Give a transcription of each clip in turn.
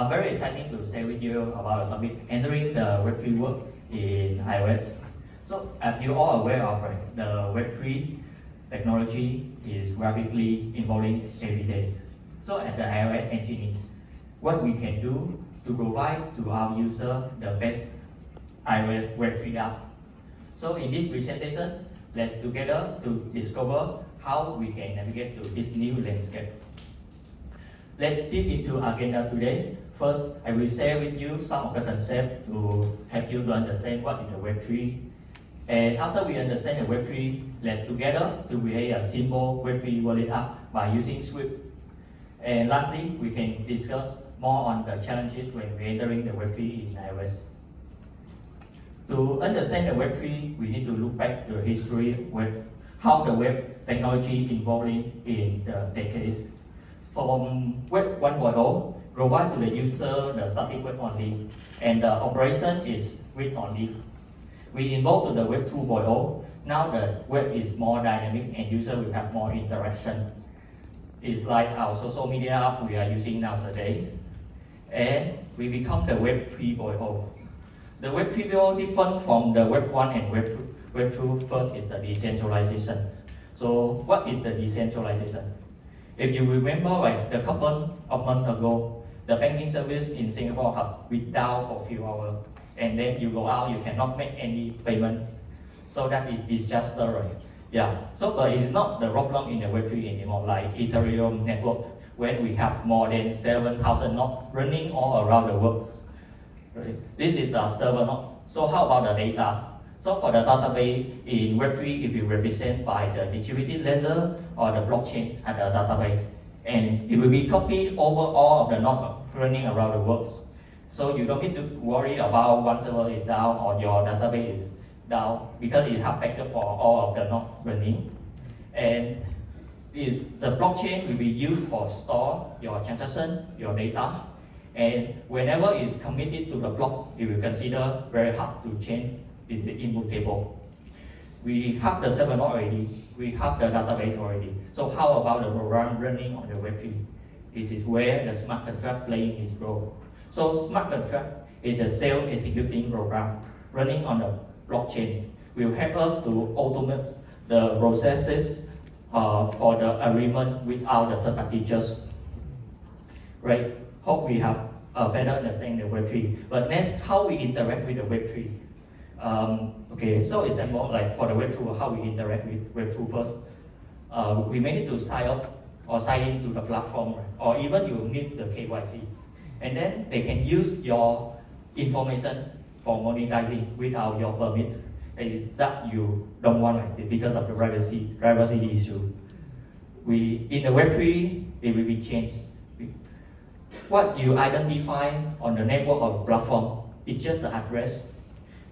Very exciting to share with you about the topic entering the Web3 world in iOS. So, as you all aware of, right, the Web3 technology is rapidly evolving every day. So, as the iOS engineer, what we can do to provide to our user the best iOS Web3 app. So, in this presentation, let's together to discover how we can navigate to this new landscape. Let's dig into agenda today. First, I will share with you some of the concepts to help you to understand what is the Web3. And after we understand the Web3, let's together to create a simple Web3 wallet app by using Swift. And lastly, we can discuss more on the challenges when we're entering the Web3 in iOS. To understand the Web3, we need to look back to the history of how the web technology evolving in the decades. From Web 1.0, provide to the user the static web only, and the operation is read only. We evolve to the Web 2.0. Now the web is more dynamic and user will have more interaction. It's like our social media app we are using nowadays. And we become the Web 3.0. The Web 3.0 different from the Web 1 and Web 2. Web 2 first is the decentralization. So what is the decentralization? If you remember, like a couple of months ago, the banking service in Singapore have been down for a few hours, and then you go out, you cannot make any payments. So that is disaster, right? Yeah. So but it's not the problem in the Web3 anymore, like Ethereum network, when we have more than 7,000 nodes running all around the world. Right? This is the server node. So how about the data? So for the database in Web3, it will be represented by the distributed ledger or the blockchain at the database. And it will be copied over all of the nodes running around the world. So you don't need to worry about one server is down or your database is down because it has backup for all of the nodes running. And the blockchain will be used for store your transaction, your data. And whenever it's committed to the block, it will consider very hard to change is the input table. We have the server node already, we have the database already. So how about the program running on the Web3? This is where the smart contract playing its role. So smart contract is the self-executing program running on the blockchain. Will help us to automate the processes for the agreement without the third-party judge. Right? Hope we have a better understanding of the Web3. But next, how we interact with the Web3. Okay, so example like for the Web 2, how we interact with Web 2 first. We may need to sign up or sign into the platform, right? Or even you need the KYC. And then they can use your information for monetizing without your permit. That you don't want, right? Because of the privacy issue. In the Web 3, it will be changed. What you identify on the network or platform is just the address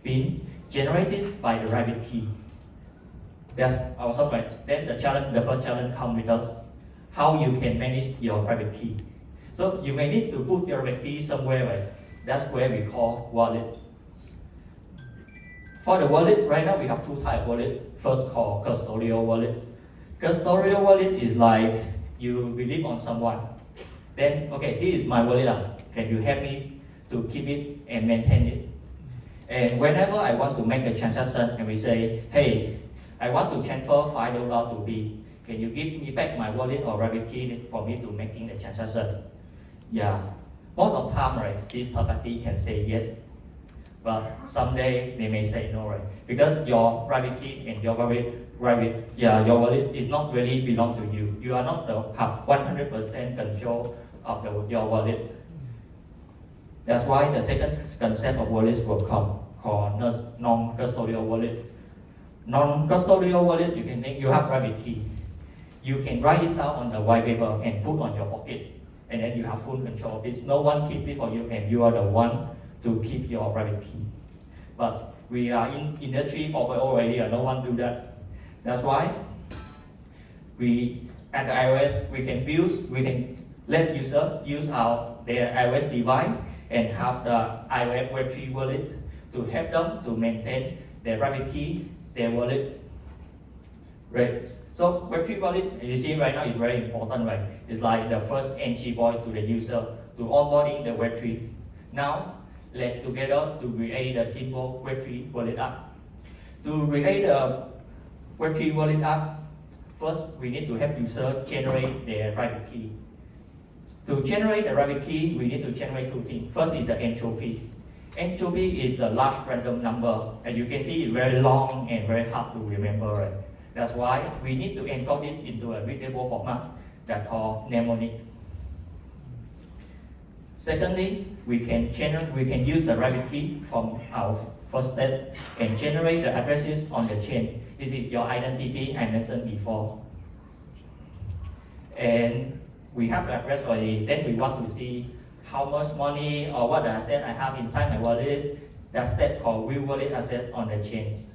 being generated by the private key. That's also right. Then the first challenge comes with us. How you can manage your private key. So you may need to put your private key somewhere, right? That's where we call wallet. For the wallet, right now we have two types of wallet. First called custodial wallet. Custodial wallet is like you believe on someone. Then, okay, here is my wallet. Can you help me to keep it and maintain it? And whenever I want to make a transaction and we say, hey, I want to transfer $5 to B, can you give me back my wallet or private key for me to making the transaction? Yeah, most of the time, right, this third party can say yes, but someday they may say no, right? Because your private key and your your wallet is not really belong to you. You are not have 100% control of your wallet. That's why the second concept of wallets will come, called non-custodial wallet. Non-custodial wallet, you can think you have private key. You can write it down on the white paper and put on your pocket, and then you have full control of this. No one keep it for you, and you are the one to keep your private key. But we are in industry 4.0 already, and no one do that. That's why at the iOS we can let user use their iOS device and have the iOS Web3 wallet to help them to maintain their private key, their wallet. Right. So Web3 wallet, you see right now is very important, right? It's like the first entry point to the user to onboarding the Web3. Now, let's together to create a simple Web3 wallet app. To create a Web3 wallet app, first we need to help user generate their private key. To generate the private key, we need to generate two things. First is the entropy. Entropy is the large random number, and you can see it's very long and very hard to remember, right? That's why we need to encode it into a readable format that called mnemonic. Secondly, we can use the private key from our first step and generate the addresses on the chain. This is your identity I mentioned before. And we have the address already. Then we want to see how much money or what asset I have inside my wallet. That step called view wallet asset on the chains.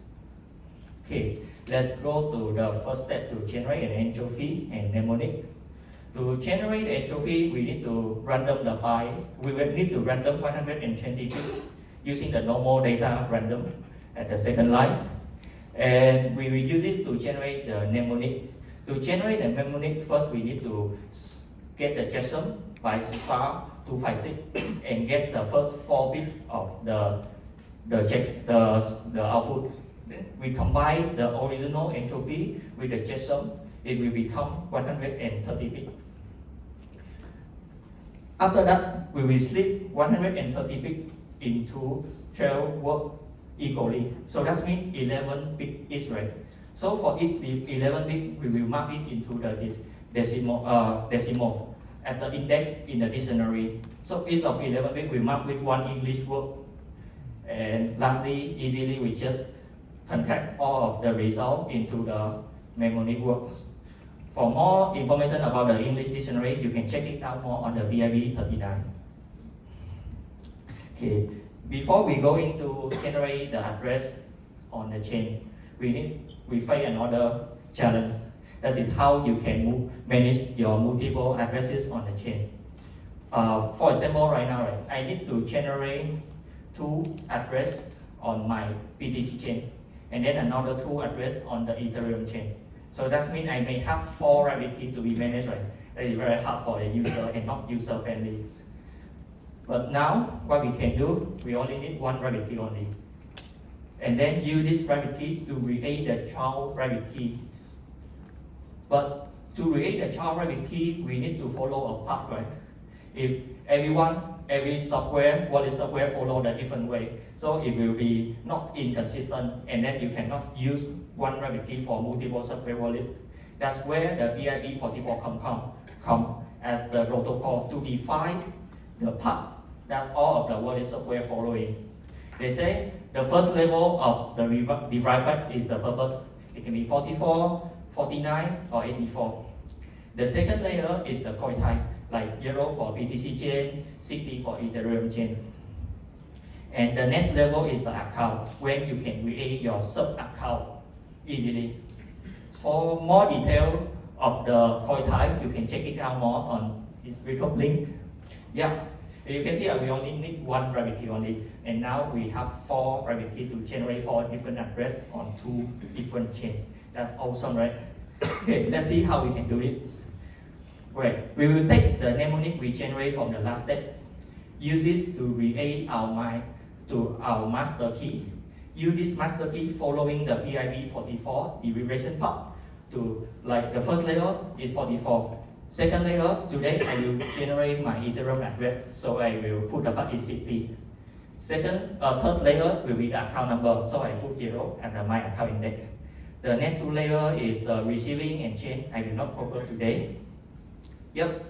Okay, let's go to the first step to generate an entropy and mnemonic. To generate the entropy, we need to random the byte. We will need to random 122 using the normal data random at the second line. And we will use it to generate the mnemonic. To generate the mnemonic, first we need to get the JSON by star 256 and get the first 4 bits of the output. Then we combine the original entropy with the JSON. It will become 130 bits. After that, we will split 130 bits into 12 words equally. So that means 11 bits each, right? So for each 11 bits, we will mark it into the decimal as the index in the dictionary. So each of 11 bits we mark with one English word. And lastly, easily we just concatenate all of the result into the mnemonic words. For more information about the English dictionary, you can check it out more on the BIB 39. Okay, before we go into generate the address on the chain, we face another challenge. That is how you can manage your multiple addresses on the chain. For example, right now, I need to generate 2 addresses on my BTC chain, and then another 2 addresses on the Ethereum chain. So that means I may have 4 private keys to be managed, right? That is very hard for the user and not user friendly. But now, what we can do, we only need 1 private key only. And then use this private key to create the child private key. But to create the child private key, we need to follow a path, right? If every software, wallet software follow a different way, so it will be not inconsistent, and then you cannot use 1 private key for multiple software wallets. That's where the BIB 44 come as the protocol to define the path that all of the wallet software following. They say the first level of the derived is the purpose. It can be 44, 49, or 84. The second layer is the coin type, like 0 for BTC chain, 60 for Ethereum chain. And the next level is the account, when you can create your sub-account easily. For more detail of the coin type, you can check it out more on this GitHub link. Yeah, you can see we only need 1 private key only, and now we have 4 private keys to generate 4 different addresses on 2 different chains. That's awesome, right? Okay, let's see how we can do it. Great. We will take the mnemonic we generate from the last step, use it to create our master key. Use this master key following the BIB 44 derivation path to, like, the first layer is 44. Second layer, today I will generate my Ethereum address, so I will put the path is 60. Third layer will be the account number, so I put 0 and my account index. The next 2 layers is the receiving and chain. I will not cover today. Yep.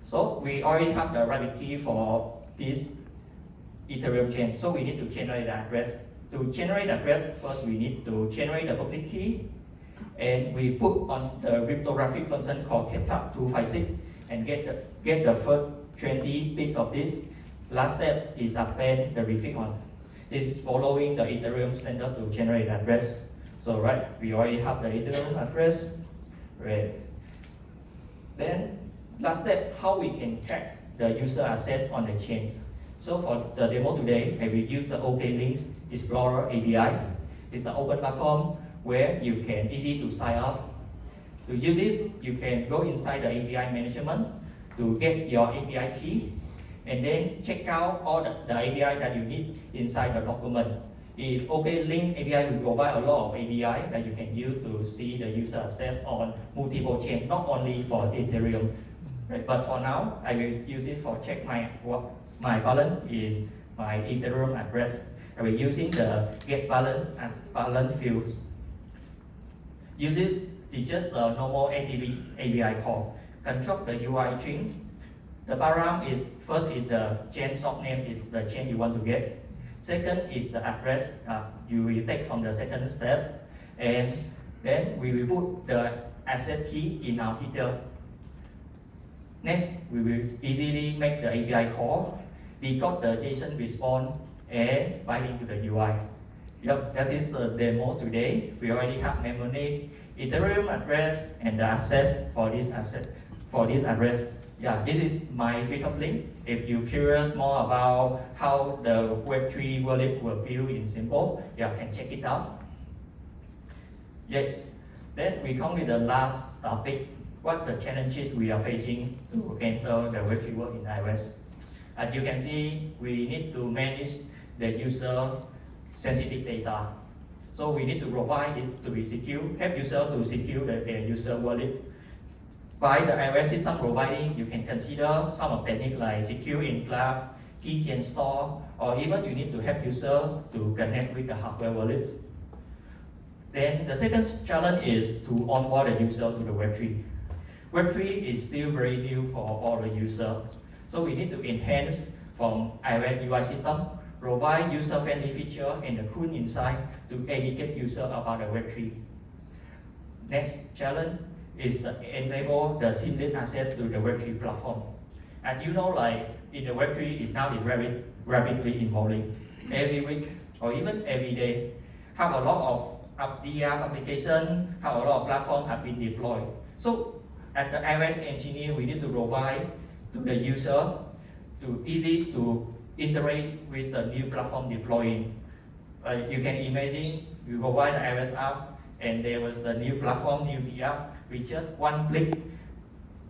So we already have the private key for this Ethereum chain. So we need to generate the address. To generate the address, first we need to generate the public key, and we put on the cryptographic function called kept256 and get the first 20 bits of this. Last step is append the prefix on. This is following the Ethereum standard to generate the address. So right, we already have the Ethereum address. Right. Then last step, how we can track the user asset on the chain. So for the demo today, I will use the OKLinks Explorer API. It's the open platform where you can easy to sign up. To use this, you can go inside the API management, to get your API key, and then check out all the API that you need inside the document. If OK Link API will provide a lot of API that you can use to see the user access on multiple chains, not only for Ethereum. Right? But for now, I will use it for check my balance in my Ethereum address. I will using the get balance and balance field. Use it is just a normal API call. Construct the UI chain. The param is first is the chain source name is the chain you want to get. Second is the address you will take from the second step, and then we will put the asset key in our header. Next, we will easily make the API call, decode the JSON response, and bind into the UI. Yep, that is the demo today. We already have memory, Ethereum address, and the access for this address. Yeah, this is my GitHub link. If you're curious more about how the Web3 wallet will build in simple, you can check it out. Yes, then we come to the last topic, what the challenges we are facing to enter the Web3 world in iOS. As you can see, we need to manage the user sensitive data. So we need to provide it to be secure, help user to secure the user wallet. By the iOS system providing, you can consider some of techniques like secure enclave, key chain store, or even you need to help user to connect with the hardware wallets. Then the second challenge is to onboard the user to the Web3. Web3 is still very new for all the users. So we need to enhance from iOS UI system, provide user-friendly feature and the cool insight to educate user about the Web3. Next challenge is to enable the seamless access to the Web3 platform. As you know, like in the Web3, it now is rapidly evolving. Every week or even every day, have a lot of DR application, have a lot of platforms have been deployed. So as the iOS engineer, we need to provide to the user to easy to interact with the new platform deploying. You can imagine you provide the iOS app and there was the new platform, new app, with just one click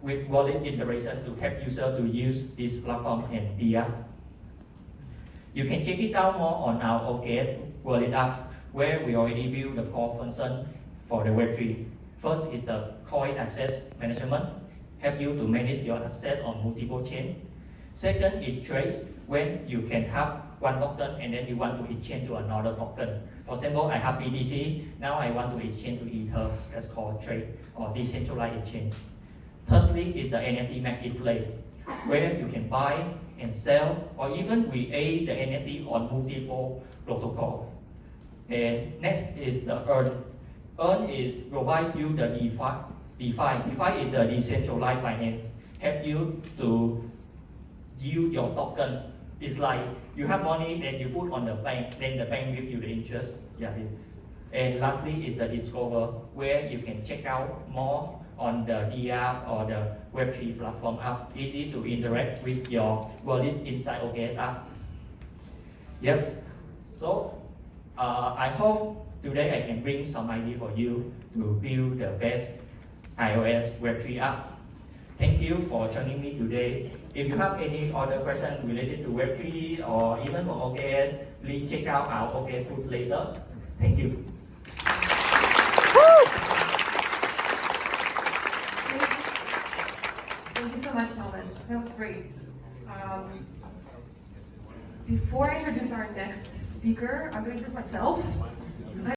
with wallet integration to help user to use this platform and the app. You can check it out more on our OKS wallet app, where we already built the core function for the Web3. First is the coin access management, help you to manage your asset on multiple chains. Second is trades, when you can have one token and then you want to exchange to another token. For example, I have BTC, now I want to exchange to Ether, that's called trade or decentralized exchange. Thirdly is the NFT marketplace, where you can buy and sell or even create the NFT on multiple protocols. And next is the Earn. Earn is provide you the DeFi. DeFi is the decentralized finance, help you to yield your token. It's like you have money, then you put on the bank, then the bank gives you the interest. Yeah. And lastly is the Discover, where you can check out more on the DR or the Web3 platform app, easy to interact with your wallet inside OKS app. Yep. So I hope today I can bring some idea for you to build the best iOS Web3 app. Thank you for joining me today. If you have any other questions related to Web3 or even for OKS, please check out our OKS booth later. Thank you. Thank you so much, Thomas. That was great. Before I introduce our next speaker, I'm going to introduce myself.